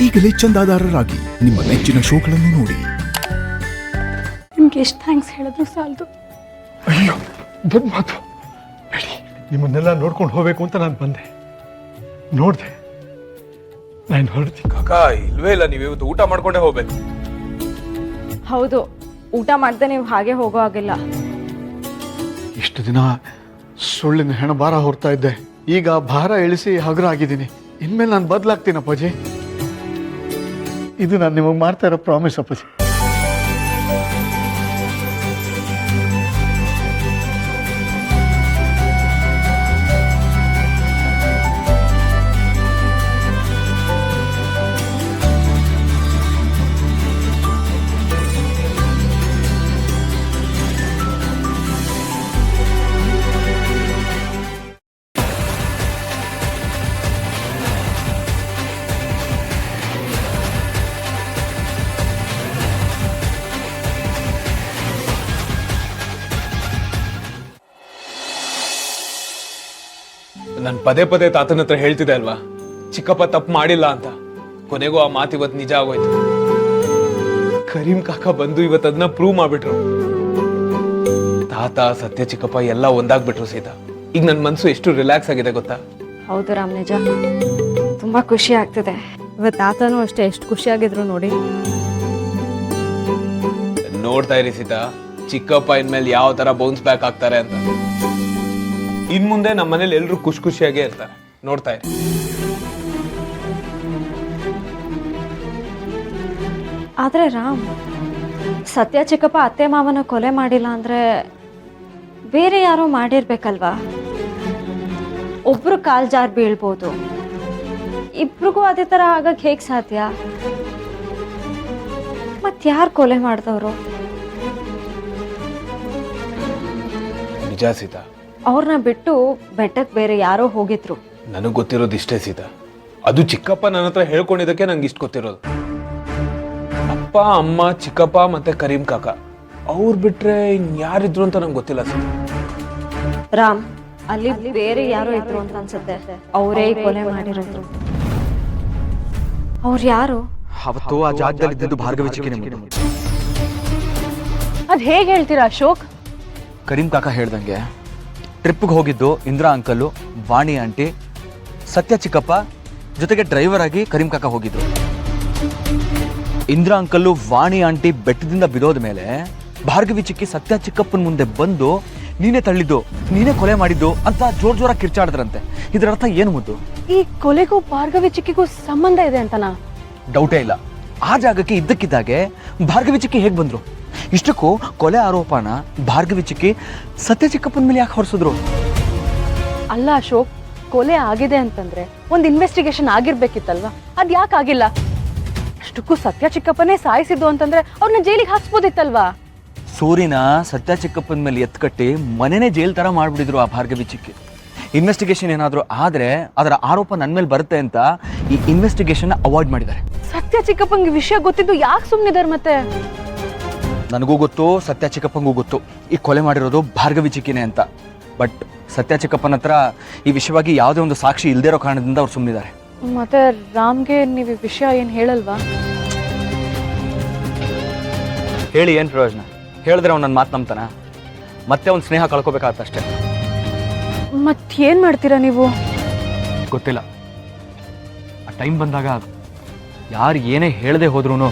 ಈಗಲೇ ಚಂದಾದಾರರಾಗಿ ನಿಮ್ಮ ನೆಚ್ಚಿನ ಶೋಗಳನ್ನು ನೋಡಿ. ನಿಮ್ಗೆ ಎಷ್ಟು ಥ್ಯಾಂಕ್ಸ್ ಹೇಳಿದ್ರು ಸಾಲದು. ಅಯ್ಯೋ ದೊಡ್ಡ ಮಾತು ಹೇಳಿ. ನಿಮ್ಮನ್ನೆಲ್ಲ ನೋಡ್ಕೊಂಡು ಹೋಗ್ಬೇಕು ಅಂತ ನಾನು ಬಂದೆ, ನೋಡಿದೆ, ನಾನು ಹೊರಡ್ತೀನಿ. ಕಾಕ ಇಲ್ವೇ ಇಲ್ಲ, ನೀವು ಇವತ್ತು ಊಟ ಮಾಡ್ಕೊಂಡೇ ಹೋಗ್ಬೇಕು. ಹೌದು, ಊಟ ಮಾಡದೆ ನೀವು ಹಾಗೆ ಹೋಗೋ ಆಗಿಲ್ಲ. ಇಷ್ಟು ದಿನ ಸುಳ್ಳಿನ ಹೆಣ ಭಾರ ಹೊರ್ತಾ ಇದ್ದೆ, ಈಗ ಭಾರ ಇಳಿಸಿ ಹಗುರ ಆಗಿದ್ದೀನಿ. ಇನ್ಮೇಲೆ ನಾನು ಬದಲಾಗ್ತೀನಿ ಅಪ್ಪಾಜಿ. ಇದು ನಾನು ನಿಮಗೆ ಮಾಡ್ತಾ ಇರೋ ಪ್ರಾಮಿಸ್ ಅಪ್ಪಾಜಿ. ನಾನು ಪದೇ ಪದೇ ತಾತನ ಹತ್ರ ಹೇಳ್ತಿದ್ದೆ ಅಲ್ವಾ, ಚಿಕ್ಕಪ್ಪ ತಪ್ಪು ಮಾಡಿಲ್ಲ ಅಂತ. ಕೊನೆಗೂ ಆ ಮಾತು ಇವತ್ತು ನಿಜ ಆಗೋಯ್ತು. ಕರೀಂ ಕಾಕ ಬಂದು ಇವತ್ತು ಅದನ್ನ ಪ್ರೂವ್ ಮಾಡ್ಬಿಟ್ರು. ತಾತ, ಸತ್ಯ, ಚಿಕ್ಕಪ್ಪ ಎಲ್ಲ ಒಂದಾಗ್ಬಿಟ್ರು ಸೀತಾ. ಈಗ ನನ್ನ ಮನಸ್ಸು ಎಷ್ಟು ರಿಲ್ಯಾಕ್ಸ್ ಆಗಿದೆ ಗೊತ್ತಾ? ಹೌದು ರಾಮ್, ನಿಜ ತುಂಬಾ ಖುಷಿ ಆಗ್ತಿದೆ. ಇವತ್ತು ತಾತನೂ ಅಷ್ಟೇ ಎಷ್ಟು ಖುಷಿಯಾಗಿದ್ರು ನೋಡಿ. ನೋಡ್ತಾ ಇರಿ ಸೀತಾ, ಚಿಕ್ಕಪ್ಪ ಇನ್ಮೇಲೆ ಯಾವ ತರ ಬೌನ್ಸ್ ಬ್ಯಾಕ್ ಆಗ್ತಾರೆ ಅಂತ. ಇನ್ ಮುಂದೆ ನಮ್ಮ ಮನೇಲಿ ಎಲ್ಲರೂ ಖುಷಿಯಾಗೇ ಇರ್ತಾರೆ, ನೋಡ್ತಾ ಇರಿ. ಆದ್ರೆ ರಾಮ್, ಸತ್ಯ ಚಿಕ್ಕಪ್ಪ ಅತ್ತೆ ಮಾವನ ಕೊಲೆ ಮಾಡಿಲ್ಲ ಅಂದ್ರೆ ಬೇರೆ ಯಾರೋ ಮಾಡಿರ್ಬೇಕಲ್ವಾ? ಒಬ್ರು ಕಾಲ್ ಜಾರ್ ಬೀಳ್ಬೋದು, ಇಬ್ರಿಗೂ ಅದೇ ತರ ಆಗಕ್ ಹೇಗ್ ಸಾಧ್ಯ? ಮತ್ ಯಾರು ಕೊಲೆ ಮಾಡಿದವರು? ನಿಜ ಸೀತಾ, ಅವ್ರನ್ನ ಬಿಟ್ಟು ಬೆಟ್ಟಕ್ಕೆ ಬೇರೆ ಯಾರೋ ಹೋಗಿದ್ರು. ನನಗೆ ಗೊತ್ತಿರೋದು ಇಷ್ಟೇ ಸೀತಾ. ಅದು ಚಿಕ್ಕಪ್ಪ ನನ್ನ ಹತ್ರ ಹೇಳ್ಕೊಂಡಿದ್ದಕ್ಕೆ ನಂಗೆ ಇಷ್ಟು ಗೊತ್ತಿರೋದು. ಅಪ್ಪ, ಅಮ್ಮ, ಚಿಕ್ಕಪ್ಪ ಮತ್ತೆ ಕರೀಂ ಕಾಕ, ಅವ್ರು ಬಿಟ್ರೆ ಇನ್ ಯಾರಿದ್ರು ಅಂತ ನಂಗೆ ಗೊತ್ತಿಲ್ಲ ಸೀತಾ. ರಾಮ್, ಅಲ್ಲಿ ಬೇರೆ ಯಾರೋ ಇದ್ರು ಅಂತ ಅನ್ಸುತ್ತೆ. ಅವರೇ ಕೊಲೆ ಮಾಡಿರೋದು. ಅವ್ರು ಯಾರು? ಅವತ್ತು ಆ ಜಾಗದಲ್ಲಿ ಇದ್ದಿದ್ದು ಭಾರ್ಗವಿ ಚಿಕ್ಕಿ. ಅದ್ ಹೇಗೆ ಹೇಳ್ತೀರಾ ಅಶೋಕ್? ಕರೀಂ ಕಾಕ ಹೇಳ್ದಂಗೆ ಟ್ರಿಪ್ಗೆ ಹೋಗಿದ್ದು ಇಂದಿರಾ ಅಂಕಲ್ಲು, ವಾಣಿ ಆಂಟಿ, ಸತ್ಯ ಚಿಕ್ಕಪ್ಪ ಜೊತೆಗೆ ಡ್ರೈವರ್ ಆಗಿ ಕರೀಂ ಕಾಕ ಹೋಗಿದ್ರು. ಇಂದಿರಾ ಅಂಕಲ್ಲು, ವಾಣಿ ಆಂಟಿ ಬೆಟ್ಟದಿಂದ ಬಿದೋದ ಮೇಲೆ ಭಾರ್ಗವಿ ಚಿಕ್ಕಿ ಸತ್ಯ ಚಿಕ್ಕಪ್ಪನ ಮುಂದೆ ಬಂದು ನೀನೇ ತಳ್ಳಿದ್ದು, ನೀನೇ ಕೊಲೆ ಮಾಡಿದ್ದು ಅಂತ ಜೋರಾಗಿ ಕಿರ್ಚಾಡಿದ್ರಂತೆ. ಇದರ ಅರ್ಥ ಏನು ಮುದ್ದು? ಈ ಕೊಲೆಗೂ ಭಾರ್ಗವಿ ಚಿಕ್ಕಿಗೂ ಸಂಬಂಧ ಇದೆ ಅಂತನಾ? ಡೌಟೇ ಇಲ್ಲ. ಆ ಜಾಗಕ್ಕೆ ಇದ್ದಕ್ಕಿದ್ದಾಗೆ ಭಾರ್ಗವಿ ಚಿಕ್ಕಿ ಹೇಗೆ ಬಂದ್ರು? ಇಷ್ಟಕ್ಕೂ ಕೊಲೆ ಆರೋಪನ ಭಾರ್ಗವಿ ಚಿಕ್ಕಿ ಸತ್ಯ ಚಿಕ್ಕಪ್ಪನ ಮೇಲೆ ಯಾಕೆ ಹೊರಿಸಿದ್ರು? ಅಲ್ಲ ಅಶೋಕ್, ಕೊಲೆ ಆಗಿದೆ ಅಂತಂದ್ರೆ ಒಂದು ಇನ್ವೆಸ್ಟಿಗೇಷನ್ ಆಗಿರ್ಬೇಕಿತ್ತಲ್ವಾ? ಅದ್ ಯಾಕೆ ಆಗಿಲ್ಲ? ಅಷ್ಟಕ್ಕೂ ಸತ್ಯ ಚಿಕ್ಕಪ್ಪನೇ ಸಾಯಿಸಿದ್ದು ಅಂತಂದ್ರೆ ಅವ್ರನ್ನ ಜೈಲಿಗೆ ಹಾಕ್ಸ್ಬೋದಿತ್ತಲ್ವಾ? ಸೂರಿನ ಸತ್ಯ ಚಿಕ್ಕಪ್ಪನ ಮೇಲೆ ಎತ್ಕಟ್ಟಿ ಮನೆನೇ ಜೈಲ್ ತರ ಮಾಡ್ಬಿಟ್ಟಿದ್ರು ಆ ಭಾರ್ಗವಿ ಚಿಕ್ಕಿ. ಇನ್ವೆಸ್ಟಿಗೇಷನ್ ಏನಾದ್ರು ಆದ್ರೆ ಅದರ ಆರೋಪ ನನ್ನ ಮೇಲೆ ಬರುತ್ತೆ ಅಂತ ಈ ಇನ್ವೆಸ್ಟಿಗೇಷನ್ ಅವಾಯ್ಡ್ ಮಾಡಿದ್ದಾರೆ. ಸತ್ಯ ಚಿಕ್ಕಪ್ಪಂಗೆ ವಿಷಯ ಗೊತ್ತಿದ್ದು ಯಾಕೆ ಸುಮ್ಮನಿದ್ದಾರೆ? ಮತ್ತೆ ನನಗೂ ಗೊತ್ತು, ಸತ್ಯ ಚಿಕ್ಕಪ್ಪಂಗೂ ಗೊತ್ತು ಈ ಕೊಲೆ ಮಾಡಿರೋದು ಭಾರ್ಗವಿ ಚಿಕ್ಕಿನೇ ಅಂತ. ಬಟ್ ಸತ್ಯ ಚಿಕ್ಕಪ್ಪನ ಹತ್ರ ಈ ವಿಷಯವಾಗಿ ಯಾವುದೇ ಒಂದು ಸಾಕ್ಷಿ ಇಲ್ಲದೇ ಇರೋ ಕಾರಣದಿಂದ ಅವ್ರು ಸುಮ್ಮನಿದ್ದಾರೆ. ಮತ್ತೆ ರಾಮ್ಗೆ ನೀವು ಈ ವಿಷಯ ಏನು ಹೇಳಲ್ವಾ? ಹೇಳಿ ಏನು ಪ್ರಯೋಜನ? ಹೇಳಿದ್ರೆ ಅವ್ನು ನನ್ನ ಮಾತು ನಂಬ್ತಾನ? ಮತ್ತೆ ಅವ್ನ ಸ್ನೇಹ ಕಳ್ಕೊಬೇಕಾಗತ್ತಷ್ಟೇ. ಮತ್ತೇನ್ ಮಾಡ್ತೀರಾ ನೀವು? ಗೊತ್ತಿಲ್ಲ. ಆ ಟೈಮ್ ಬಂದಾಗ ಯಾರು ಏನೇ ಹೇಳದೆ ಹೋದ್ರೂ